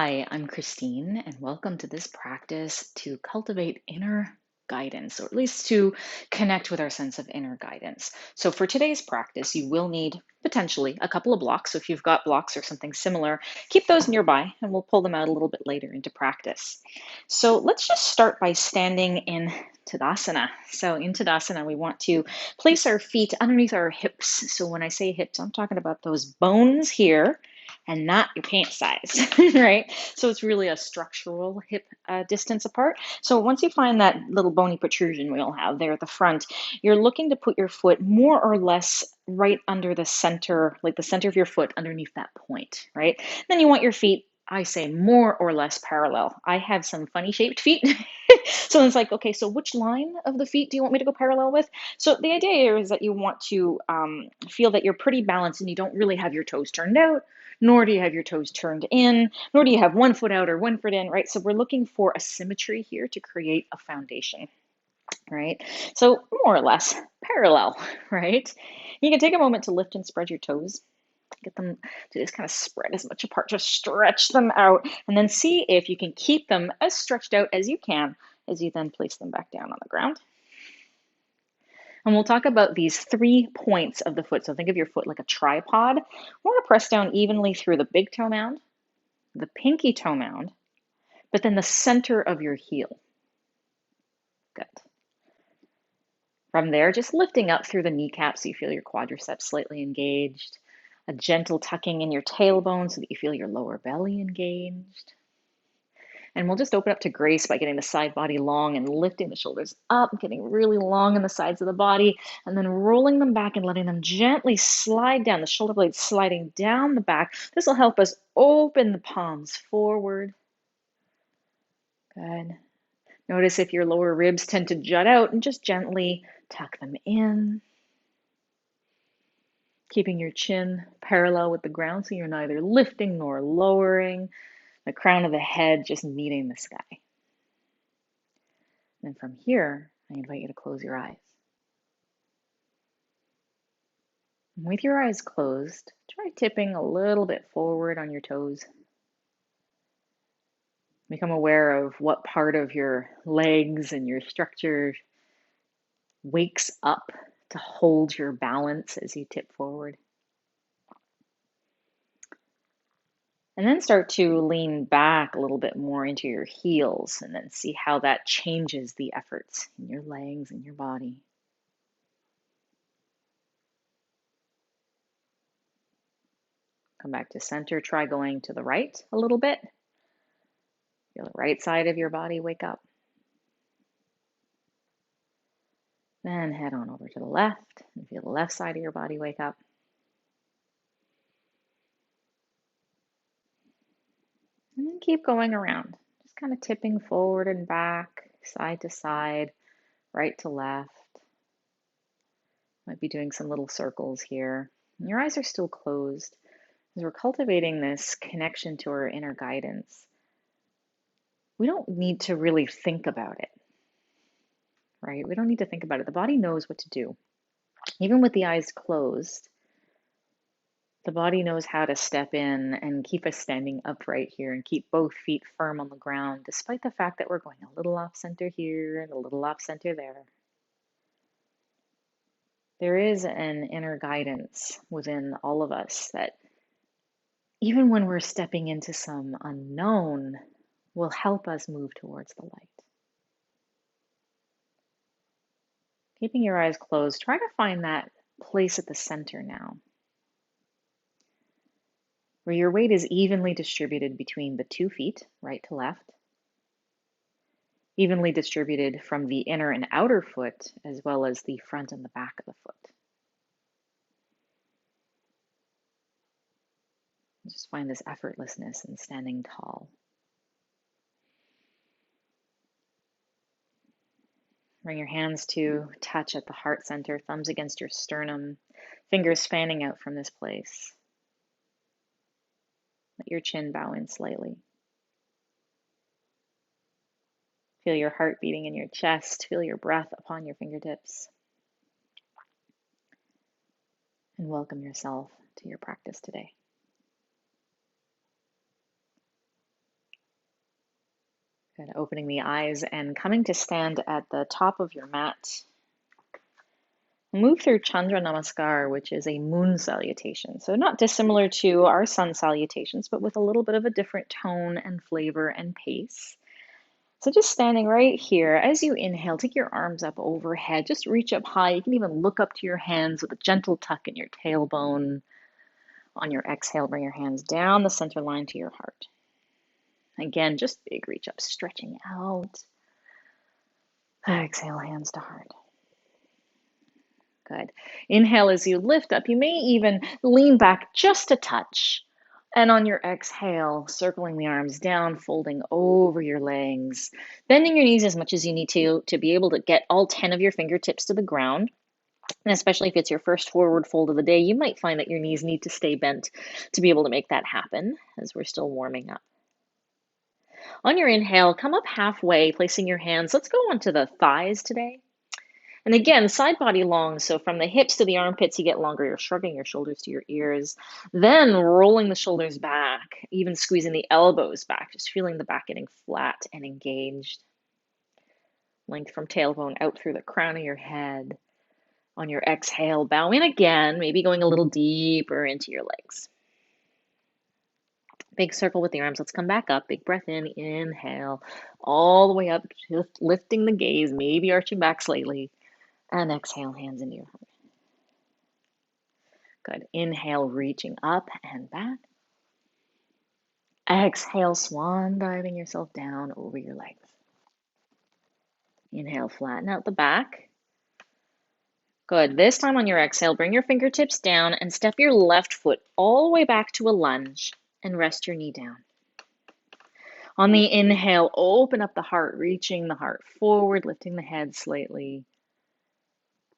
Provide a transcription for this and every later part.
Hi, I'm Christine, and welcome to this practice to cultivate inner guidance, or at least to connect with our sense of inner guidance. So, for today's practice, you will need potentially a couple of blocks. So, if you've got blocks or something similar, keep those nearby, and we'll pull them out a little bit later into practice. So, let's just start by standing in Tadasana. So, in Tadasana, we want to place our feet underneath our hips. So, when I say hips, I'm talking about those bones here and not your pant size, right? So it's really a structural hip distance apart. So once you find that little bony protrusion we all have there at the front, you're looking to put your foot more or less right under the center, like the center of your foot underneath that point, right? Then you want your feet, I say, more or less parallel. I have some funny shaped feet. So it's like, okay, so which line of the feet do you want me to go parallel with? So the idea here is that you want to feel that you're pretty balanced and you don't really have your toes turned out, nor do you have your toes turned in, nor do you have one foot out or one foot in, right? So we're looking for a symmetry here to create a foundation, right? So more or less parallel, right? You can take a moment to lift and spread your toes. Get them to just kind of spread as much apart, just stretch them out, and then see if you can keep them as stretched out as you can as you then place them back down on the ground. And we'll talk about these 3 points of the foot. So think of your foot like a tripod. We want to press down evenly through the big toe mound, the pinky toe mound, but then the center of your heel. Good. From there, just lifting up through the kneecaps so you feel your quadriceps slightly engaged. A gentle tucking in your tailbone so that you feel your lower belly engaged. And we'll just open up to grace by getting the side body long and lifting the shoulders up, getting really long in the sides of the body, and then rolling them back and letting them gently slide down, the shoulder blades sliding down the back. This will help us open the palms forward. Good. Notice if your lower ribs tend to jut out and just gently tuck them in. Keeping your chin parallel with the ground so you're neither lifting nor lowering. The crown of the head just meeting the sky. And from here, I invite you to close your eyes. With your eyes closed, try tipping a little bit forward on your toes. Become aware of what part of your legs and your structure wakes up to hold your balance as you tip forward. And then start to lean back a little bit more into your heels and then see how that changes the efforts in your legs and your body. Come back to center. Try going to the right a little bit. Feel the right side of your body wake up. Then head on over to the left and feel the left side of your body wake up. And then keep going around, just kind of tipping forward and back, side to side, right to left. Might be doing some little circles here. And your eyes are still closed as we're cultivating this connection to our inner guidance. We don't need to really think about it, right? We don't need to think about it. The body knows what to do. Even with the eyes closed, the body knows how to step in and keep us standing upright here and keep both feet firm on the ground, despite the fact that we're going a little off center here and a little off center there. There is an inner guidance within all of us that even when we're stepping into some unknown, will help us move towards the light. Keeping your eyes closed, try to find that place at the center now, where your weight is evenly distributed between the 2 feet, right to left, evenly distributed from the inner and outer foot, as well as the front and the back of the foot. Just find this effortlessness in standing tall. Bring your hands to touch at the heart center, thumbs against your sternum, fingers fanning out from this place. Let your chin bow in slightly. Feel your heart beating in your chest. Feel your breath upon your fingertips. And welcome yourself to your practice today. Good. Opening the eyes and coming to stand at the top of your mat. Move through Chandra Namaskar, which is a moon salutation. So not dissimilar to our sun salutations, but with a little bit of a different tone and flavor and pace. So just standing right here, as you inhale, take your arms up overhead, just reach up high. You can even look up to your hands with a gentle tuck in your tailbone. On your exhale, bring your hands down the center line to your heart. Again, just big reach up, stretching out. Exhale, hands to heart. Good. Inhale as you lift up. You may even lean back just a touch. And on your exhale, circling the arms down, folding over your legs, bending your knees as much as you need to be able to get all 10 of your fingertips to the ground. And especially if it's your first forward fold of the day, you might find that your knees need to stay bent to be able to make that happen as we're still warming up. On your inhale, come up halfway, placing your hands. Let's go onto the thighs today. And again, side body long. So from the hips to the armpits, you get longer. You're shrugging your shoulders to your ears. Then rolling the shoulders back, even squeezing the elbows back, just feeling the back getting flat and engaged. Length from tailbone out through the crown of your head. On your exhale, bow in again, maybe going a little deeper into your legs. Big circle with the arms. Let's come back up. Big breath in, inhale, all the way up, just lifting the gaze, maybe arching back slightly. And exhale, hands into your heart. Good. Inhale, reaching up and back. Exhale, swan diving yourself down over your legs. Inhale, flatten out the back. Good. This time on your exhale, bring your fingertips down and step your left foot all the way back to a lunge and rest your knee down. On the inhale, open up the heart, reaching the heart forward, lifting the head slightly.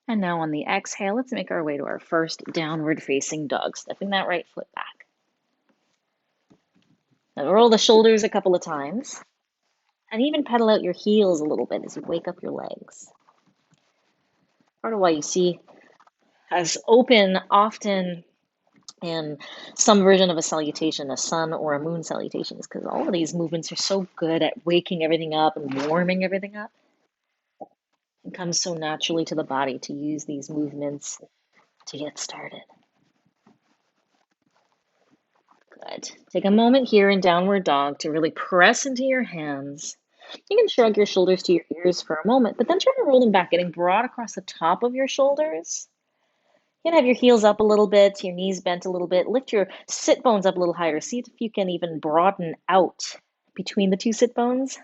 And now on the exhale, let's make our way to our first downward facing dog, stepping that right foot back. Now roll the shoulders a couple of times, and even pedal out your heels a little bit as you wake up your legs. Part of why you see us open often in some version of a salutation, a sun or a moon salutation, is because all of these movements are so good at waking everything up and warming everything up. It comes so naturally to the body to use these movements to get started. Good. Take a moment here in downward dog to really press into your hands. You can shrug your shoulders to your ears for a moment, but then try to roll them back, getting broad across the top of your shoulders. You can have your heels up a little bit, your knees bent a little bit. Lift your sit bones up a little higher. See if you can even broaden out between the two sit bones.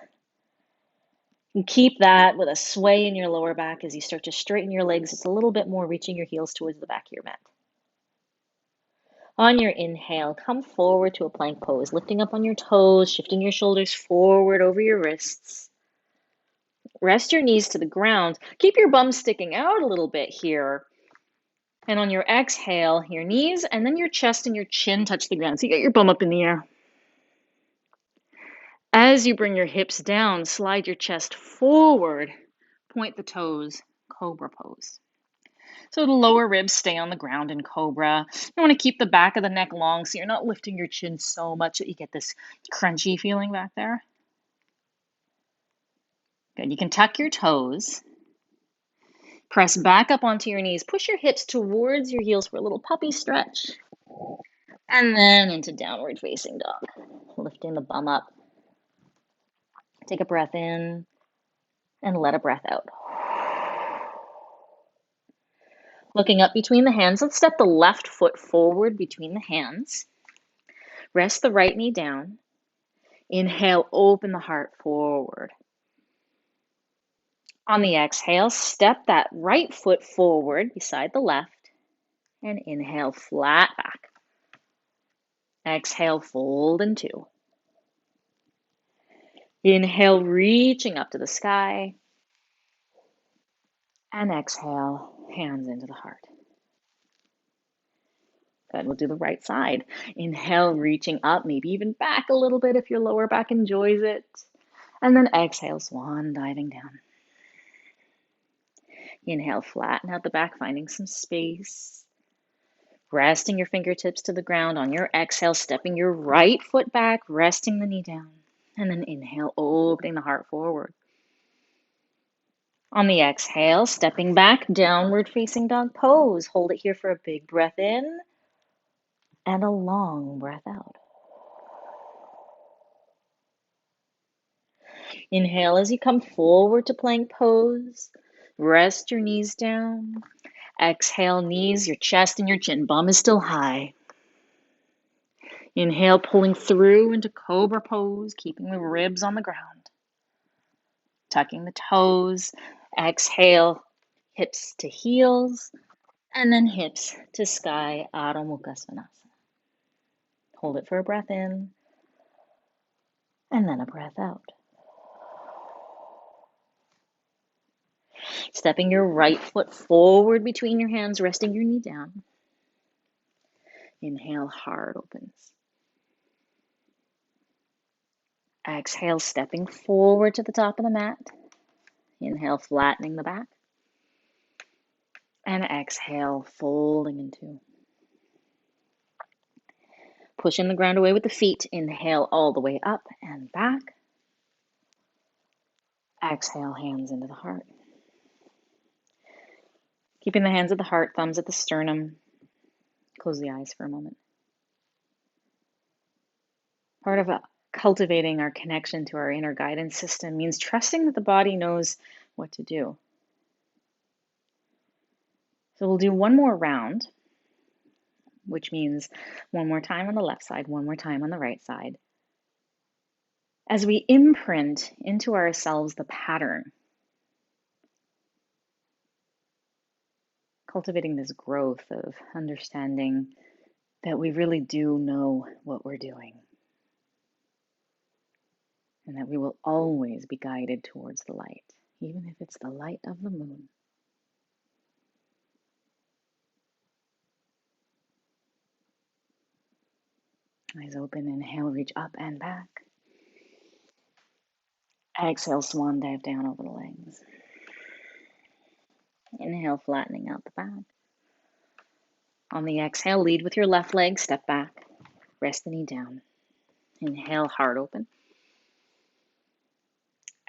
And keep that with a sway in your lower back as you start to straighten your legs. It's a little bit more reaching your heels towards the back of your mat. On your inhale, come forward to a plank pose, lifting up on your toes, shifting your shoulders forward over your wrists. Rest your knees to the ground. Keep your bum sticking out a little bit here. And on your exhale, your knees and then your chest and your chin touch the ground. So you get your bum up in the air. As you bring your hips down, slide your chest forward, point the toes, Cobra pose. So the lower ribs stay on the ground in Cobra. You want to keep the back of the neck long so you're not lifting your chin so much that you get this crunchy feeling back there. Good. You can tuck your toes. Press back up onto your knees. Push your hips towards your heels for a little puppy stretch. And then into downward facing dog. Lifting the bum up. Take a breath in and let a breath out. Looking up between the hands, let's step the left foot forward between the hands. Rest the right knee down. Inhale, open the heart forward. On the exhale, step that right foot forward beside the left. And inhale, flat back. Exhale, fold in two. Inhale, reaching up to the sky. And exhale, hands into the heart. Good, we'll do the right side. Inhale, reaching up, maybe even back a little bit if your lower back enjoys it. And then exhale, swan diving down. Inhale, flatten out the back, finding some space. Resting your fingertips to the ground. On your exhale, stepping your right foot back, resting the knee down. And then inhale, opening the heart forward. On the exhale, stepping back, downward facing dog pose. Hold it here for a big breath in and a long breath out. Inhale as you come forward to plank pose. Rest your knees down. Exhale, knees, your chest and your chin. Bum is still high. Inhale, pulling through into Cobra pose, keeping the ribs on the ground. Tucking the toes. Exhale, hips to heels. And then hips to sky, Adho Mukha Svanasana. Hold it for a breath in. And then a breath out. Stepping your right foot forward between your hands, resting your knee down. Inhale, heart opens. Exhale, stepping forward to the top of the mat. Inhale, flattening the back. And exhale, folding into. Pushing the ground away with the feet. Inhale all the way up and back. Exhale, hands into the heart. Keeping the hands at the heart, thumbs at the sternum. Close the eyes for a moment. Part of cultivating our connection to our inner guidance system means trusting that the body knows what to do. So we'll do one more round, which means one more time on the left side, one more time on the right side. As we imprint into ourselves the pattern, cultivating this growth of understanding that we really do know what we're doing, and that we will always be guided towards the light, even if it's the light of the moon. Eyes open, inhale, reach up and back. Exhale, swan dive down over the legs. Inhale, flattening out the back. On the exhale, lead with your left leg, step back, rest the knee down. Inhale, heart open.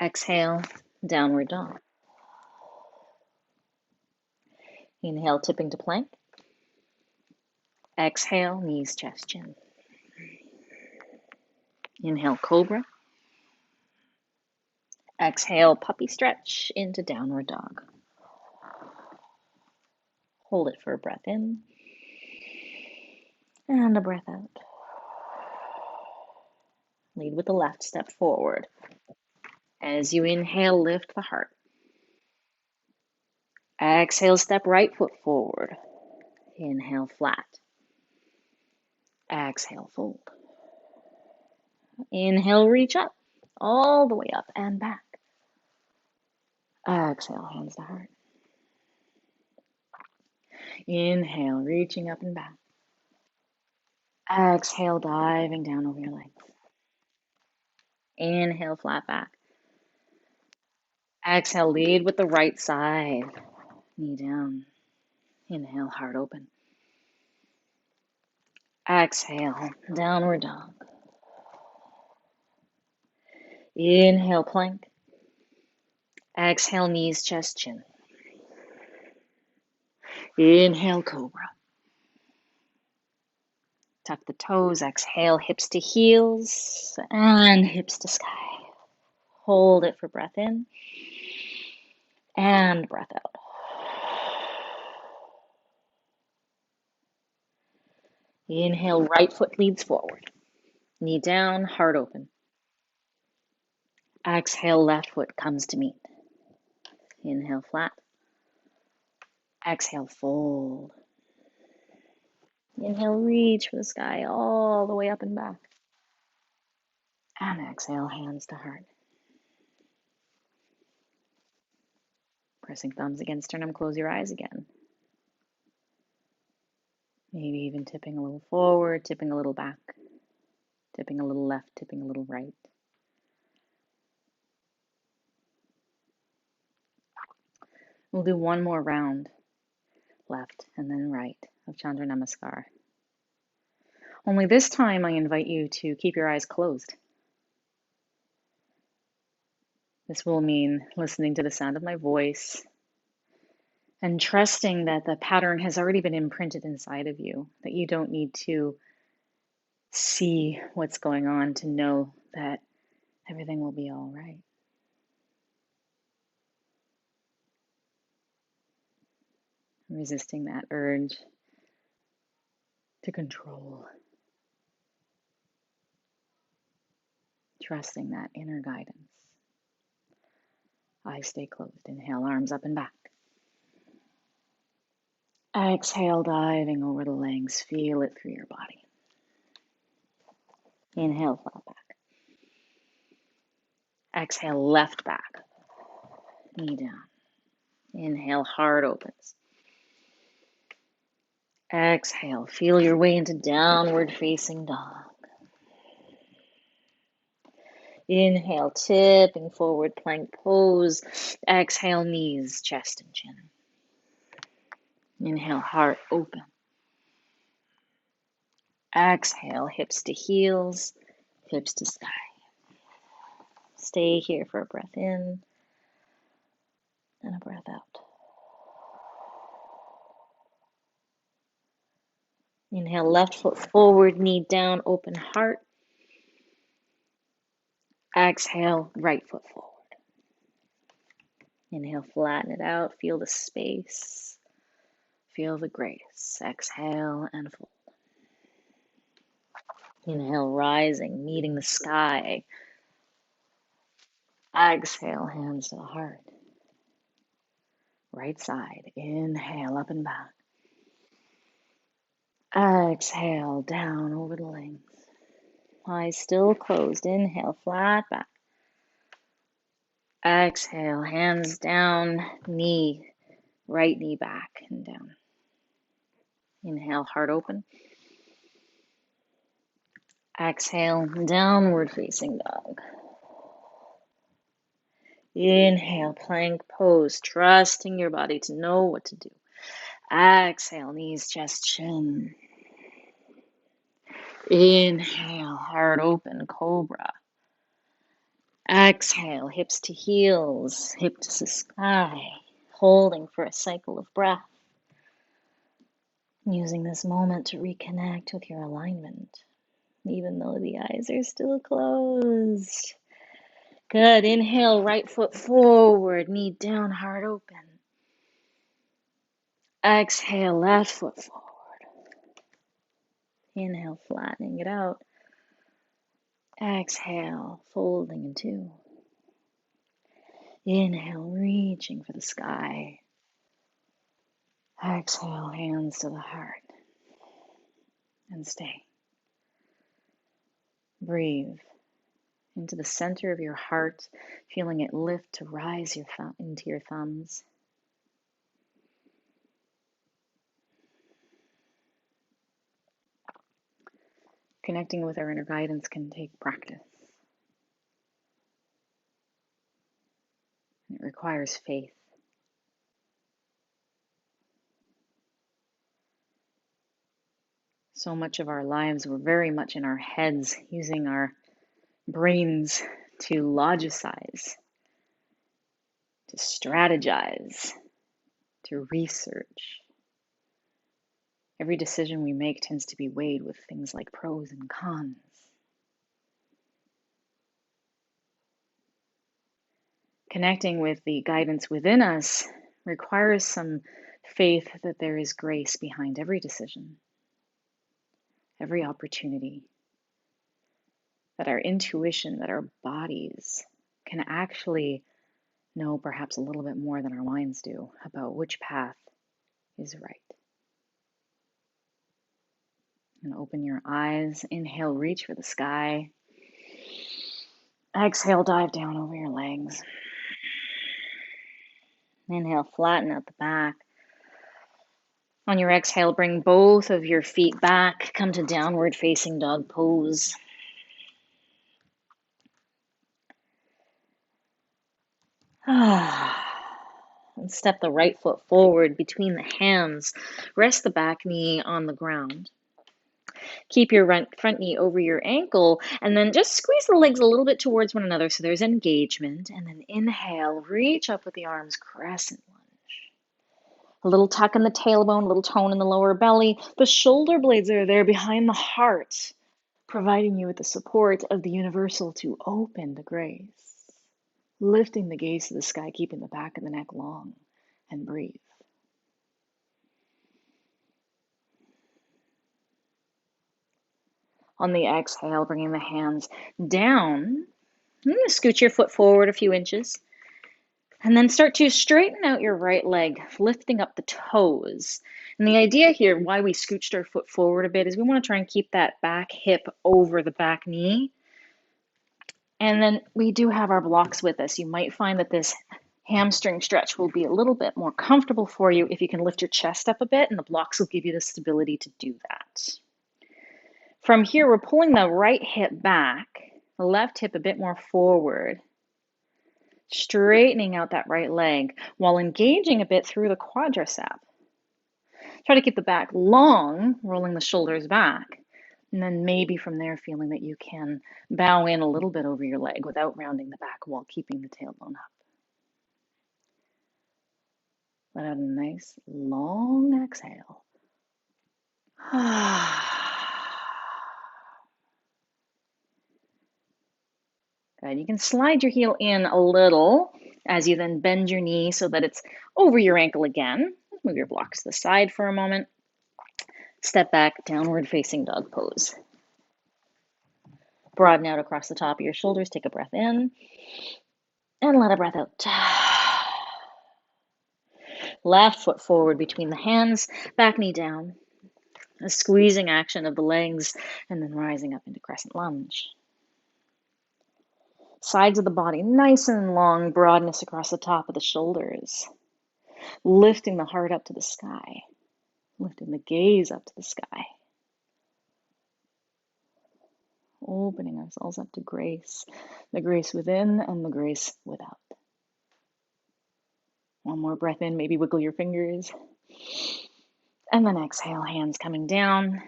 Exhale, downward dog. Inhale, tipping to plank. Exhale, knees, chest, chin. Inhale, cobra. Exhale, puppy stretch into downward dog. Hold it for a breath in and a breath out. Lead with the left, step forward. As you inhale, lift the heart. Exhale, step right foot forward. Inhale, flat. Exhale, fold. Inhale, reach up, all the way up and back. Exhale, hands to heart. Inhale, reaching up and back. Exhale, diving down over your legs. Inhale, flat back. Exhale, lead with the right side. Knee down. Inhale, heart open. Exhale, downward dog. Inhale, plank. Exhale, knees, chest, chin. Inhale, cobra. Tuck the toes. Exhale, hips to heels and hips to sky. Hold it for breath in and breath out. Inhale, right foot leads forward. Knee down, heart open. Exhale, left foot comes to meet. Inhale, flat. Exhale, fold. Inhale, reach for the sky all the way up and back. And exhale, hands to heart. Pressing thumbs against sternum, close your eyes again. Maybe even tipping a little forward, tipping a little back, tipping a little left, tipping a little right. We'll do one more round, left and then right, of Chandra Namaskar. Only this time I invite you to keep your eyes closed. This will mean listening to the sound of my voice and trusting that the pattern has already been imprinted inside of you, that you don't need to see what's going on to know that everything will be all right. Resisting that urge to control. Trusting that inner guidance. Eyes stay closed. Inhale, arms up and back. Exhale, diving over the legs. Feel it through your body. Inhale, flat back. Exhale, left back. Knee down. Inhale, heart opens. Exhale, feel your way into downward facing dog. Inhale, tipping forward, plank pose. Exhale, knees, chest and chin. Inhale, heart open. Exhale, hips to heels, hips to sky. Stay here for a breath in and a breath out. Inhale, left foot forward, knee down, open heart. Exhale, right foot forward. Inhale, flatten it out, feel the space, feel the grace. Exhale and fold. Inhale, rising, meeting the sky. Exhale, hands to the heart. Right side, inhale, up and back. Exhale, down over the legs. Eyes still closed. Inhale, flat back. Exhale, hands down, right knee back and down. Inhale, heart open. Exhale, downward facing dog. Inhale, plank pose, trusting your body to know what to do. Exhale, knees, chest, chin. Inhale, heart open, Cobra. Exhale, hips to heels, hip to the sky. Holding for a cycle of breath. Using this moment to reconnect with your alignment, even though the eyes are still closed. Good. Inhale, right foot forward, knee down, heart open. Exhale, left foot forward. Inhale, flattening it out. Exhale, folding in two. Inhale, reaching for the sky. Exhale, hands to the heart. And stay. Breathe into the center of your heart, feeling it lift to rise into your thumbs. Connecting with our inner guidance can take practice. It requires faith. So much of our lives, we're very much in our heads, using our brains to logicize, to strategize, to research. Every decision we make tends to be weighed with things like pros and cons. Connecting with the guidance within us requires some faith that there is grace behind every decision, every opportunity, that our intuition, that our bodies can actually know perhaps a little bit more than our minds do about which path is right. And open your eyes. Inhale, reach for the sky. Exhale, dive down over your legs. Inhale, flatten out the back. On your exhale, bring both of your feet back. Come to downward facing dog pose. And step the right foot forward between the hands. Rest the back knee on the ground. Keep your front knee over your ankle, and then just squeeze the legs a little bit towards one another so there's engagement. And then inhale, reach up with the arms, crescent lunge. A little tuck in the tailbone, a little tone in the lower belly. The shoulder blades are there behind the heart, providing you with the support of the universal to open the grace. Lifting the gaze to the sky, keeping the back of the neck long, and breathe. On the exhale, bringing the hands down. I'm going to scoot your foot forward a few inches. And then start to straighten out your right leg, lifting up the toes. And the idea here, why we scooched our foot forward a bit, is we want to try and keep that back hip over the back knee. And then we do have our blocks with us. You might find that this hamstring stretch will be a little bit more comfortable for you if you can lift your chest up a bit, and the blocks will give you the stability to do that. From here, we're pulling the right hip back, the left hip a bit more forward, straightening out that right leg while engaging a bit through the quadricep. Try to keep the back long, rolling the shoulders back. And then maybe from there, feeling that you can bow in a little bit over your leg without rounding the back while keeping the tailbone up. Let out a nice long exhale. Good. You can slide your heel in a little as you then bend your knee so that it's over your ankle again. Move your blocks to the side for a moment. Step back, downward facing dog pose. Broaden out across the top of your shoulders. Take a breath in and let a breath out. Left foot forward between the hands, back knee down. A squeezing action of the legs and then rising up into crescent lunge. Sides of the body nice and long, broadness across the top of the shoulders. Lifting the heart up to the sky. Lifting the gaze up to the sky. Opening ourselves up to grace. The grace within and the grace without. One more breath in, maybe wiggle your fingers. And then exhale, hands coming down.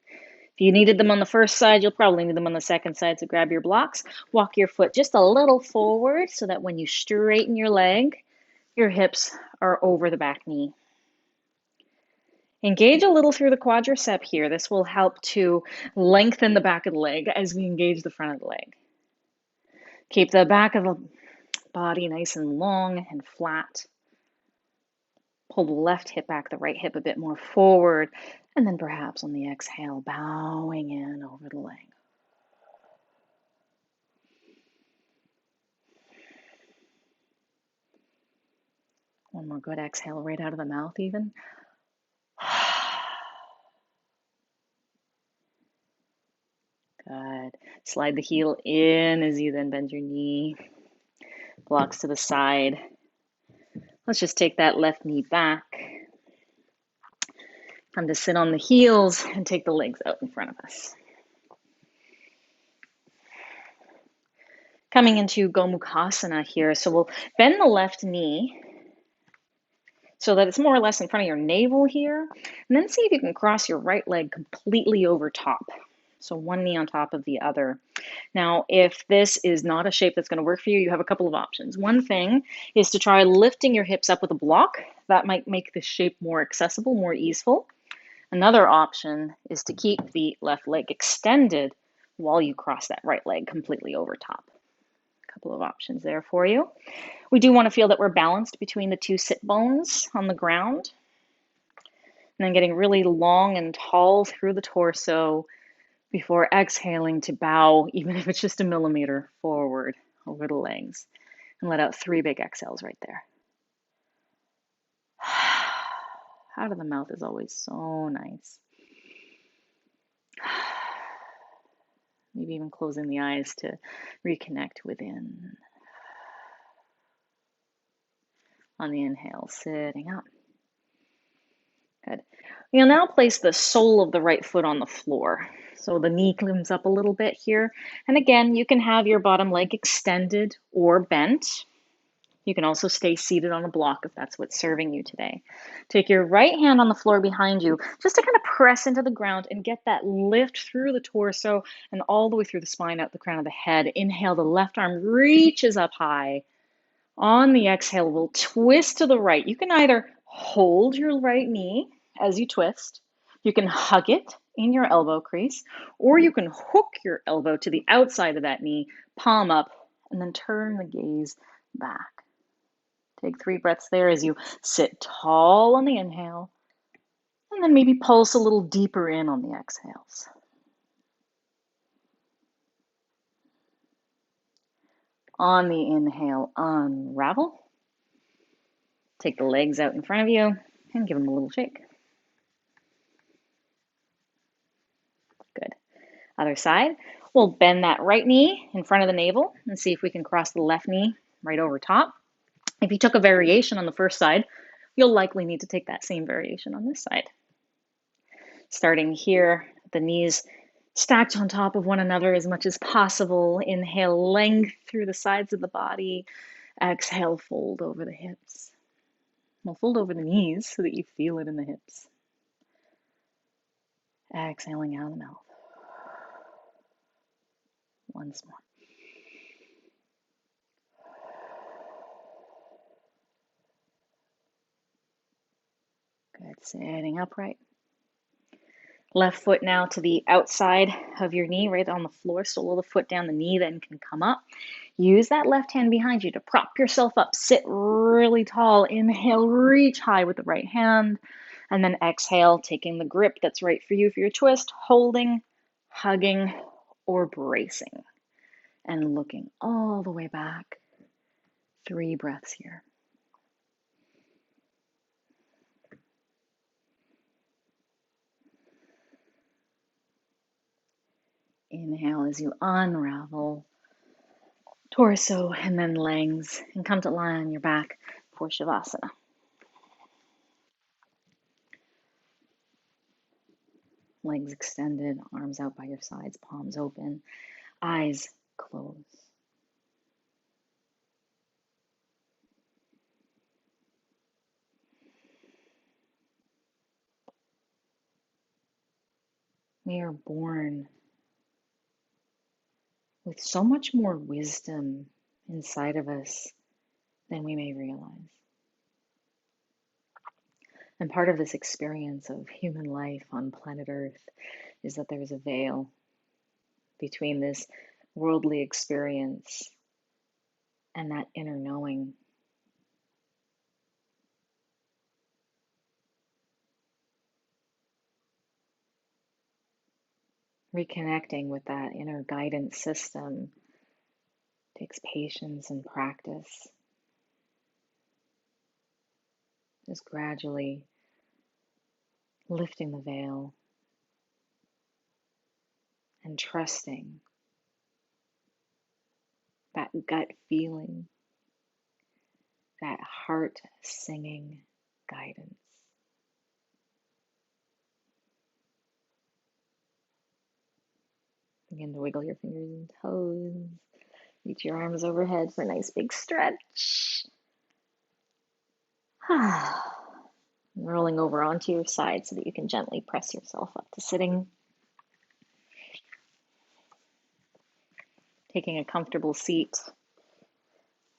If you needed them on the first side, you'll probably need them on the second side, so grab your blocks. Walk your foot just a little forward so that when you straighten your leg, your hips are over the back knee. Engage a little through the quadricep here. This will help to lengthen the back of the leg as we engage the front of the leg. Keep the back of the body nice and long and flat. Pull the left hip back, the right hip a bit more forward, and then perhaps on the exhale, bowing in over the leg. One more good exhale right out of the mouth even. Good. Slide the heel in as you then bend your knee. Blocks to the side. Let's just take that left knee back. Come to sit on the heels and take the legs out in front of us. Coming into Gomukhasana here. So we'll bend the left knee so that it's more or less in front of your navel here. And then see if you can cross your right leg completely over top. So one knee on top of the other. Now, if this is not a shape that's going to work for you, you have a couple of options. One thing is to try lifting your hips up with a block. That might make the shape more accessible, more easeful. Another option is to keep the left leg extended while you cross that right leg completely over top. A couple of options there for you. We do want to feel that we're balanced between the two sit bones on the ground. And then getting really long and tall through the torso before exhaling to bow, even if it's just a millimeter forward over the legs. And let out 3 big exhales right there. Out of the mouth is always so nice. Maybe even closing the eyes to reconnect within. On the inhale, sitting up. Good. You'll now place the sole of the right foot on the floor. So the knee comes up a little bit here. And again, you can have your bottom leg extended or bent. You can also stay seated on a block if that's what's serving you today. Take your right hand on the floor behind you just to kind of press into the ground and get that lift through the torso and all the way through the spine, out the crown of the head. Inhale, the left arm reaches up high. On the exhale, we'll twist to the right. You can either hold your right knee as you twist, you can hug it in your elbow crease, or you can hook your elbow to the outside of that knee, palm up, and then turn the gaze back. Take 3 breaths there as you sit tall on the inhale, and then maybe pulse a little deeper in on the exhales. On the inhale, unravel. Take the legs out in front of you and give them a little shake. Good. Other side. We'll bend that right knee in front of the navel and see if we can cross the left knee right over top. If you took a variation on the first side, you'll likely need to take that same variation on this side. Starting here, the knees stacked on top of one another as much as possible. Inhale, length through the sides of the body. Exhale, fold over the hips. We'll fold over the knees so that you feel it in the hips. Exhaling out of the mouth. Once more. Good. Sitting upright. Left foot now to the outside of your knee, right on the floor. Sole the foot down, the knee then can come up. Use that left hand behind you to prop yourself up. Sit really tall. Inhale, reach high with the right hand. And then exhale, taking the grip that's right for you for your twist, holding, hugging, or bracing. And looking all the way back. 3 breaths here. Inhale as you unravel torso and then legs and come to lie on your back for Shavasana. Legs extended, arms out by your sides, palms open, eyes closed. We are born with so much more wisdom inside of us than we may realize. And part of this experience of human life on planet Earth is that there's a veil between this worldly experience and that inner knowing. Reconnecting with that inner guidance system takes patience and practice. Just gradually lifting the veil and trusting that gut feeling, that heart singing guidance. Begin to wiggle your fingers and toes. Reach your arms overhead for a nice big stretch. Rolling over onto your side so that you can gently press yourself up to sitting. Taking a comfortable seat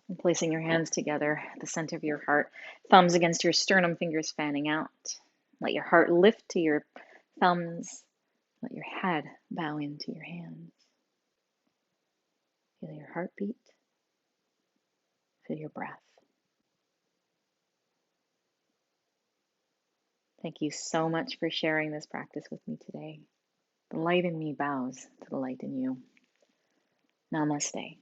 and placing your hands together at the center of your heart. Thumbs against your sternum, fingers fanning out. Let your heart lift to your thumbs. Let your head bow into your hands. Feel your heartbeat. Feel your breath. Thank you so much for sharing this practice with me today. The light in me bows to the light in you. Namaste.